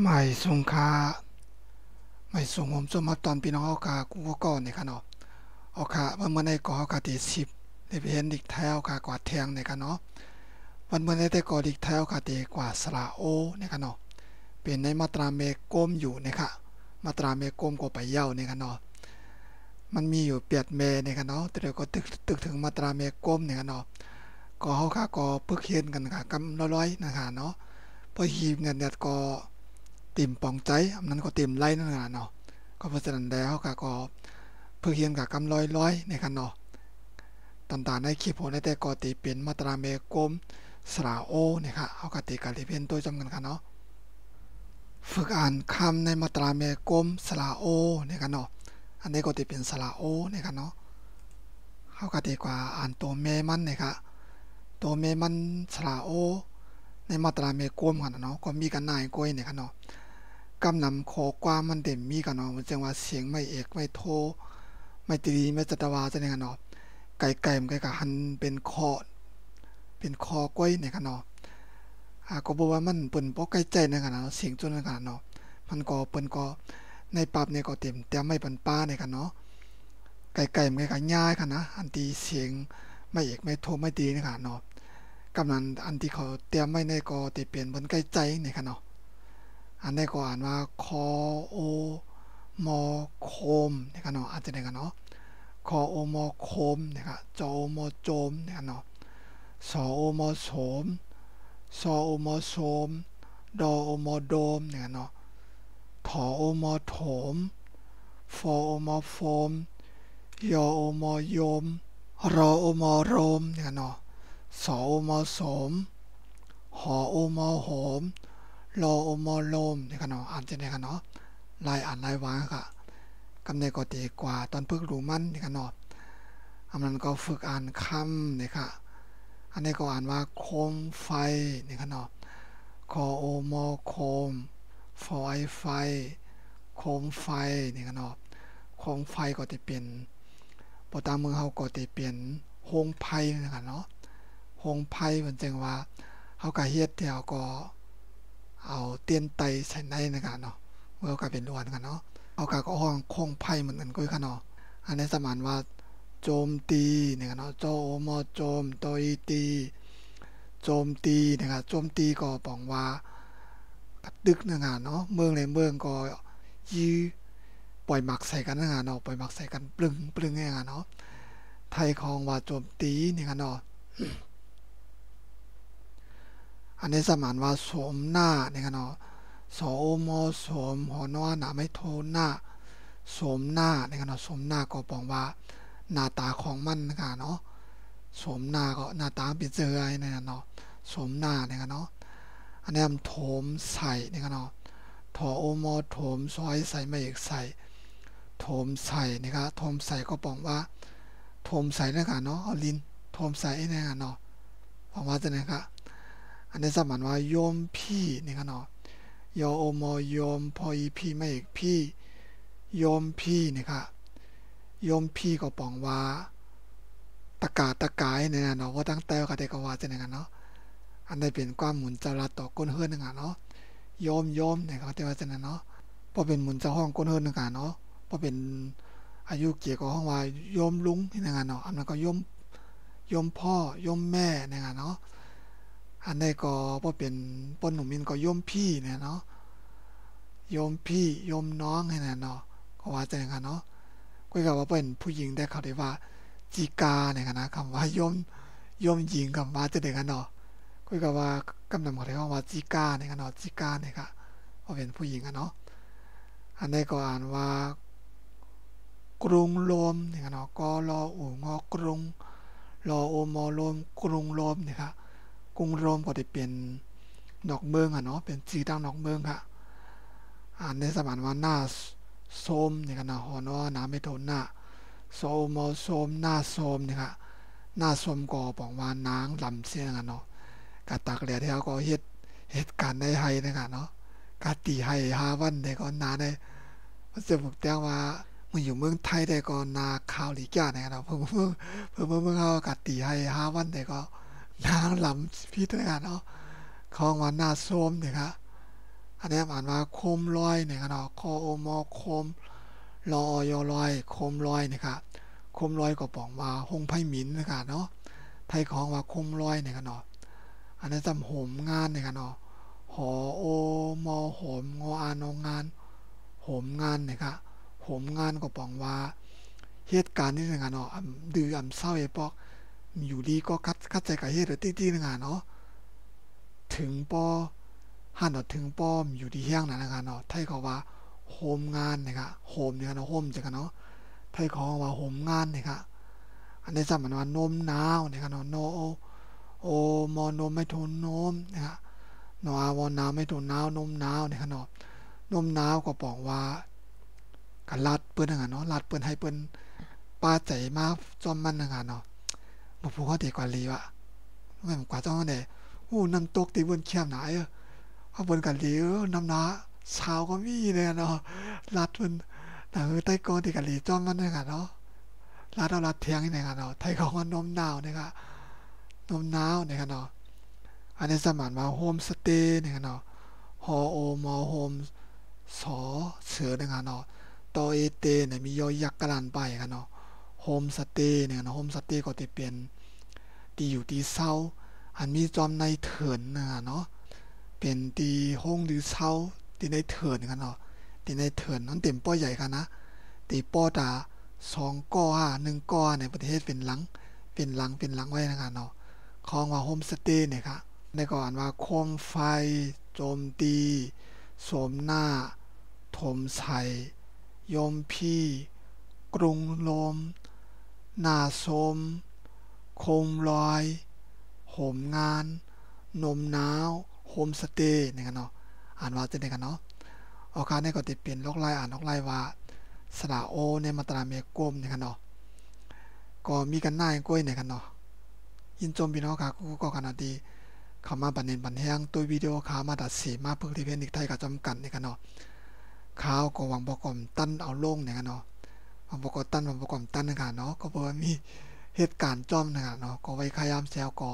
ไม่สูงค่าไม่สูงผมสมมาตอนพี่น้องเอาค่ากูก็ก่อนเนี่ยค่ะเนาะเอาค่าเมื่อในก่อเอาค่าตี10ได้ไปเห็นดิกแถวค่ากว่าแทงเนี่ยค่ะเนาะวันเมื่อในแต่ก่อดิกแถวค่าตีกว่าสระโอเนี่ยค่ะเนาะเป็นในมาตราเมกลมอยู่เนี่ยค่ะมาตราเมกลมก็ไปเย้าเนี่ยค่ะเนาะมันมีอยู่8เมเนี่ยค่ะเนาะแต่เดี๋ยวก็ตึกถึงมาตราเมกลมเนี่ยค่ะเนาะก็เฮาค่าก็พึกเห็นกันค่ะกำร้อยๆนะคะเนาะพอหีบเงินเนี่ยก็ติ่มปองใจอันนั้นก็ติ่มไล่นั่นน่ะเนาะก็เพราะฉะนั้นแล้วก็เพื่อเฮียนกับกำร้อยในกันเนาะต่างๆในคลิปผมได้แต่ก็ตีเป็นมาตราเมกลมสระโอเนี่ยค่ะเอากติกาที่เป็นตัวจำกันค่ะเนาะฝึกอ่านคำในมาตราเมกลมสระโอเนี่ยกันเนาะอันนี้ก็ตีเป็นสระโอเนี่ยกันเนาะเอากติกาอ่านตัวเมมันเนี่ยค่ะตัวเมมันสระโอในมาตราเมกลมกันเนาะก็มีกันนายก้อยเนี่ยกันเนาะกำนำขอความมันเด่นมีกันเนาะมันจึงว่าเสียงไม่เอกไม่โทไม่ตรีไม่จัตวาจะเนี่ยกันเนาะไก่มันก็หันเป็นคอก้อยเนี่ยกันเนาะก็บอกว่ามันเปิ้นบ่ใกล้ใจในกันเนาะเสียงจนในกันเนาะมันก็เปิ้นก็ในปรับเนี่ยก็เต็มแต่ไม่ปันป้าในกันเนาะไก่มันก็ง่ายกันนะอันที่เสียงไม่เอกไม่โทไม่ตีในกันเนาะกำนันอันที่เขาเตรียมไม่ในก็ติเปลี่ยนบนใกล้ใจในกันเนาะอันนี้ก็อ่านว่าคอโอมอโคมในกันเนาะอาจจะในกันเนาะคอโอมอโคมนะครับจอโอมอโจมเนี่ยเนาะสอโอมอโสมซอโอมอโสมดอโอมอโดมเนี่ยเนาะถอโอมอโถมฟอโอมอโฟมยอโอมอโยมรอโอมอโรมเนี่ยเนาะสอโอมอโสมหอโอมอโหมรอโอมอโลมเนี่ยเนาะอ่านจะเนี่ยเนาะลายอ่านลายวางค่ะกำเนิดก็ตีกว่าตอนพึกรู้มันเนี่ยเนาะอันนั้นก็ฝึกอ่านคำเนี่ยค่ะอันนี้ก็อ่านว่าโคมไฟเนี่ยค่ะเนาะคอโอมอโคมฟอไอไฟโคมไฟเนี่ยค่ะเนาะโคมไฟก็จะเป็นปตามเมืองเฮาก็จะเป็นโฮงไผ่นะคะเนาะโฮงไผ่เหมือนจังว่าเฮาก็เฮ็ดเดี๋ยวก็เอาเตียนไตใส่ในนะคะเนาะเมื่อก็เป็นล้วนกันเนาะเอาก็ห้องโคงไผ่เหมือนกันก็ค่ะเนาะอันนี้สมานว่าโจมตีเนี่ยเนาะโจโมโจมโตยตีโจมตีนะครับโจมตีก็บอกว่ากระดึกนะเนาะเมืองในเมืองก็ยื้อปล่อยหมักใส่กันนะเนาะปล่อยหมักใส่กันปลึงเนี่ยเนาะไทยของว่าโจมตีเนี่ยเนาะอันนี้สมานว่าสวมหน้าเนี่ยเนาะสโอมสวมหอนอหนาไม่โทหน้าสวมหน้าเนี่ยเนาะสวมหน้าก็บอกว่าหน้าตาของมันนะเนาะสวมหน้าก็หน้าตาเป็นเจอไอ้เนี่ยเนาะสวมหน้าเนี่ยเนาะอันนี้มันโถมใส่เนี่ยเนาะถอโอมโถมซอยใส่ไม่เอกใส่โถมใส่นะครับโถมใส่ก็บอกว่าโถมใส่นะครับเนาะเอาลิ้นโถมใส่เนี่ยเนาะบอกว่าจะนะครับอันนี้สมานว่าโยมพี่นี่ครับเนาะยอโอมโยมพออีพี่ไม่เอกพี่โยมพี่นี่ครับโยมพี่ก็บอกว่าตะกายเนี่ยเนาะว่าตั้งแต่ก็ได้ก็ว่าจะเนี่ยเนาะอันได้เป็นความหมุนจราต่อก้นเฮือนนึงเนาะโยมเนี่ยเขาแต่ว่าจะเนาะพอเป็นหมุนเจ้าห้องก้นเฮือนนึงเนาะพอเป็นอายุเกี่ยวกับห้องว่าโยมลุงนี่นะเนาะอันนั้นก็โยมพ่อโยมแม่เนี่ยเนาะอันนี้ก็พอเป็นปนหนุ่มมินก็โยมพี่เนี่ยเนาะโยมพี่โยมน้องเนี่ยเนาะก็ว่าจะอย่างนั้นเนาะก็คือว่าเป็นผู้หญิงได้เขาได้ว่าจีกาเนี่ยนะคำว่าโยมหญิงคำว่าจะเด็กกันเนาะก็คือว่ากำลังเขาเรียกว่าจีกาเนี่ยเนาะจีกาเนี่ยค่ะพอเป็นผู้หญิงเนาะอันนี้ก็อ่านว่ากรุงโลมเนี่ยเนาะกรออูงอกรุงรอโอมอโลมกรุงโลมเนี่ยค่ะกรุงโรมก็ได้เป็นนอกเมืองเนาะเป็นจีตั้งนอกเมืองค่ะอ่านในสมานว่าหน้าโสมเนี่ยค่ะเนาะหอนว่าน้ำไม่โทนหน้าโสมอโสมหน้าโสมเนี่ยค่ะหน้าโสมก็บอกว่านางลำเสียงเนาะกะตักแหล่ที่เขาก็เหตุการณ์ในไฮนะคะเนาะกะตีไฮ5 วันได้ก็นาได้มันจะบอกแจ้งว่ามึงอยู่เมืองไทยได้ก็นาข่าวหลีกาเนี่ยเนาะเพิ่มเขากะตีไฮ5 วันได้ก็นางลำพี่ด้วยกันเนาะของว่าหน้าโสมเนี่ยค่ะ อันนี้อ่านว่าโคมลอยเนี่ยกันเนาะคอโอมอโคมลอยอลอยโคมลอยนะครับโคมลอยก็บอกว่าหงไผ่หมินนะครับเนาะไทยของว่าโคมลอยเนี่ยกันเนาะอันนี้จำโหมงานเนี่ยกันเนาะหอโอมอโหมงอานองงานโหมงานเนี่ยครับโหมงานก็บอกว่าเหตุการณ์นี้เนี่ยกันเนาะดื้อเศร้าไอ้ปอกอยู่ดีก็คัดใจกับเหตุตี้ๆเนี่ยเนาะถึงปอหันถึงป้อมอยู่ที่เฮียงนั่นนะครับเนาะไทยเขาว่าโฮมงานนะครับโฮมเนี่ยนะโฮมจังกันเนาะไทยเขาว่าโฮมงานนะครับอันนี้สมันว่านมหนาวนะครับเนาะโนโอมอนมไม่ทนนมนะครับนอาวอนาวไม่ทนหนาวนมหนาวนะครับเนาะนมหนาวก็บอกว่ากันลัดเปิ้นนะครับเนาะลัดเปิ้นให้เปิ้นป้าใจมาจอมมันนะครับเนาะบ่พูดเขาดีกว่าลีวะไม่กว่าจ้องเนี่ยโอ้น้ำตกตีบนเขียมหนาเอาบนกันเหลียวน้ำหนาชาวก็มีเลยเนาะลัดมันแต่ใต้กอที่กันเหลีจอมมันเนี่ยกันเนาะลัดเอาลัดเทียงนี่เนี่ยกันเนาะไทยของมันนมหนาวเนี่ยครับนมหนาวเนี่ยกันเนาะอันนี้สมานมาโฮมสเตย์เนี่ยกันเนาะฮอโอมอโฮมสอเสือเนี่ยกันเนาะตอเอเตเนี่ยมียอยักษ์กระลานไปกันเนาะโฮมสเตย์เนี่ยนะโฮมสเตย์ก็จะเป็นที่อยู่ที่เศร้าอันมีจอมในเถินนะเนาะเป็นตีห้องหรือเช้าตีในเถินกันเนาะตีในเถินนั้นเต็มป้อใหญ่กันนะตีป้อตา2ก้อ1ก้อในประเทศเป็นหลังไว้นะครับเนาะของว่าโฮมสเตย์เนี่ยครับในก่อนว่าโคมไฟโจมตีโสมหน้าถมใส่ยมพี่กรุงลมหน้าสมโคมลอยโหมงานนมหนาวโฮมสเตย์นี่กันเนาะอ่านว่าจะได้กันเนาะโอกาสนี้ก็ติดเปลี่ยนลอกไล่อ่านลอกไล่ว่าสระโอในมาตราเมกลมนี่กันเนาะก็มีกันหน้าก้อยนี่กันเนาะยินจมพี่น้องค่ะก็ขนาดดีเข้ามาบันเนบันแห้งตัววิดีโอข่าวมาตัดสีมาเพื่อที่เพื่อนอีกไทยกับจำกันนี่กันเนาะข่าวก็หวังประกอบตั้นเอาลงนี่กันเนาะหวังประกอบตั้นนี่กันเนาะก็เพราะว่ามีเหตุการณ์จอมนี่กันเนาะก็ไว้ขยามแซวก็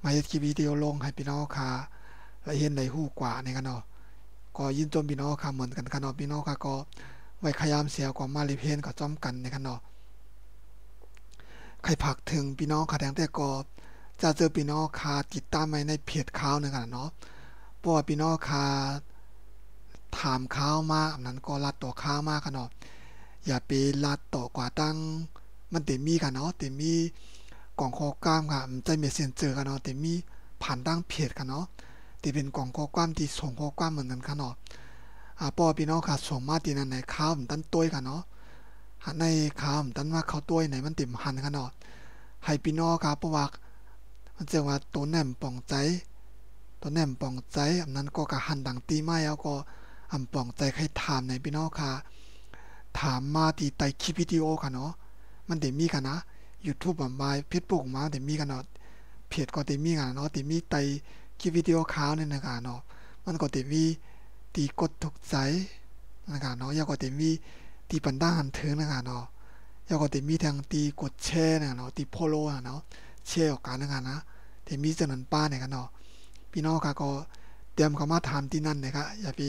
มาเฮ็ดคลิปวิดีโอลงให้พี่น้องค่ะและเห็นในหูกว่านี่กันเนาะก็ยินจมพี่น้องค่ะเหมือนกันกันเนาะพี่น้องค่ะก็ไว้ขยามเสียก็มารีเพนก็จ้อมกันนี่กันเนาะใครผักถึงพี่น้องค่ะแต่ก็จะเจอพี่น้องค่ะติดตามไว้ในเพจข่าวนี่กันเนาะเพราะว่าพี่น้องค่ะถามข่าวมาอันนั้นก็ลัดต่อข่าวมากันเนาะอย่าไปลัดต่อกว่าตั้งมันเต็มมีกันเนาะเต็มมีกล่องข้อความค่ะมันจะมีเซ็นเจอกันเนาะเต็มมีผ่านตั้งเพจกันเนาะที่เป็นกล่องข้อความที่ส่งข้อความเหมือนกันค่ะเนาะปอพี่น้องค่ะส่งมาที่นั่นในข่าวมันตั้นต้วยกันเนาะในข่าวมันตั้นว่าเขาต้วยไหนมันเต็มหันกันเนาะให้พี่น้องค่ะเพราะว่ามันจะว่าตัวแหนมป่องใจอันนั้นก็กะหันดังตีไม้แล้วก็ป่องใจใครถามในพี่น้องค่ะถามมาที่ใต้คลิปวิดีโอค่ะเนาะมันได้มีกันนะ YouTube มา Facebook มาได้มีกันเนาะเพจก็ได้มีกันเนาะได้มีใต้คลิปวิดีโอข่าวนี่นะคะเนาะมันก็ได้มีตีกดถูกใจนะคะเนาะแล้วก็ได้มีตีปันด้าหันถึงนะคะเนาะแล้วก็ได้มีทางตีกดแชร์นะคะเนาะตีโพโลเนาะแชร์ออกกันนะคะนะได้มีจำนวนป้าเนี่ยกันเนาะพี่น้องค่ะก็เตรียมเข้ามาถามที่นั่นนะคะอย่าไป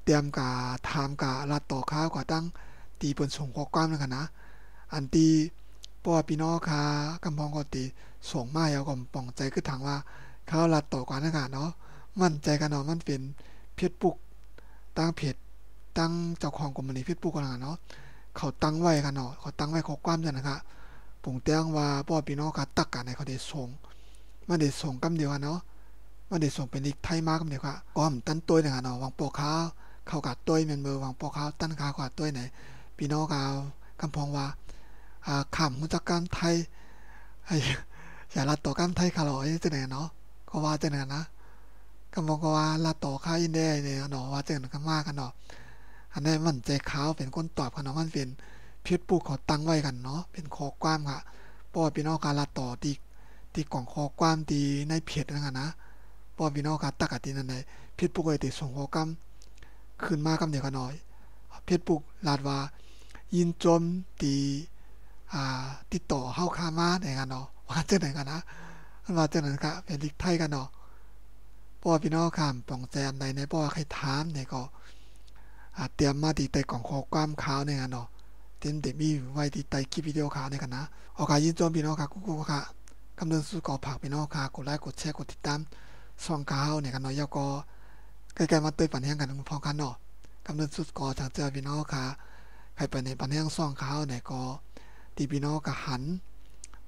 เตรียมกะถามกะรัดต่อข้าวกว่าตั้งตีเปิ้นส่งข้อความนะคะนะอันที่เพราะว่าพี่น้องค่ะกำพองก็ตีส่งมาแล้วก็ป่องใจคือทางว่าเขารัดต่อกว่านะคะเนาะมั่นใจกันเนาะมันเป็นเพจปุ๊กตั้งเพจตั้งเจ้าของกลุ่มนี้เพจปุ๊กกันเนาะเขาตั้งไว้กันเนาะเขาตั้งไว้ข้อความจังนะคะปุ่งแจ้งว่าเพราะว่าพี่น้องค่ะตักกันให้เขาได้ส่งมันได้ส่งกำเดียวกันเนาะมันได้ส่งเป็นอีกไทยมากกำเดียวค่ะก็มันตั้นตัวนะคะเนาะวางโปกข้าวเข้ากัดตัวแม่นเบอร์วางโปกข้าวตั้นข้าวกัดตัวไหนพี่น้องค่ะกำพองว่าขำมุจักการไทยอย่าลัดต่อการไทยขาลอยจังไหนเนาะก็ว่าจังไหนนะก็บอกว่าลัดต่อข้าอินเดียเนี่ยเนาะว่าจังไหนกันมากกันเนาะอันนี้มันใจขาวเป็นคนตอบกันเนาะมันเป็นเพจปุ๊กเขาตั้งไว้กันเนาะเป็นข้อความค่ะเพราะว่าพี่น้องการลัดต่อตีกล่องข้อความตีในเพจนั่นนะเพราะพี่น้องการตักตีนั่นในเพจปุ๊กเลยติส่งข้อความขึ้นมากำเดียวกันหน่อยเพจปุ๊กลาดว่ายินจมตีติดต่อเข้าค้ามาในกันเนาะว่าจังไหนกันนะว่าจังไหนครับเป็นลิกไทยกันเนาะ ราะว่าพี่น้องค่ะป่องแจอันใดในเพราะว่าใครถามเนี่ยก็เตรียมมาที่ใต้กล่องข้อความข่าวเนี่ยเนาะเต็มได้มีไว้ที่ใต้คลิปวิดีโอข่าวเนี่ยกันนะโอกาสยินดีพี่น้องค่ะกูๆค่ะกำเนิดสู่ก่อผักพี่น้องค่ะกดไลค์กดแชร์กดติดตามช่องข่าวเนี่ยกันเนาะแล้วก็ใกล้ๆมาเตยปันแห้งกันพร้อมกันเนาะกำเนิดสุดก่อทางเจอพี่น้องค่ะใครไปในปันแห้งช่องข่าวเนี่ยก็ที่พี่น้องก็หัน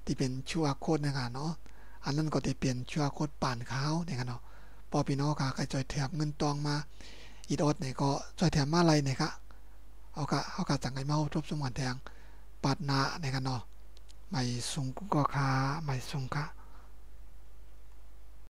ที่เป็นชูอาร์โค้ดนะครับเนาะอันนั้นก็จะเปลี่ยนชูอาร์โค้ดป่านข่าวเนี่ยกันเนาะพอพี่น้องค่ะใครจอยแถบเงินตองมาอีดอดเนี่ยก็จอยแถมมาอะไรเนี่ยค่ะเอากะจังไงเมาทบสมวันแทงปาดหน้าเนี่ยกันเนาะไม่สูงก็ค่าไม่สูงค่ะ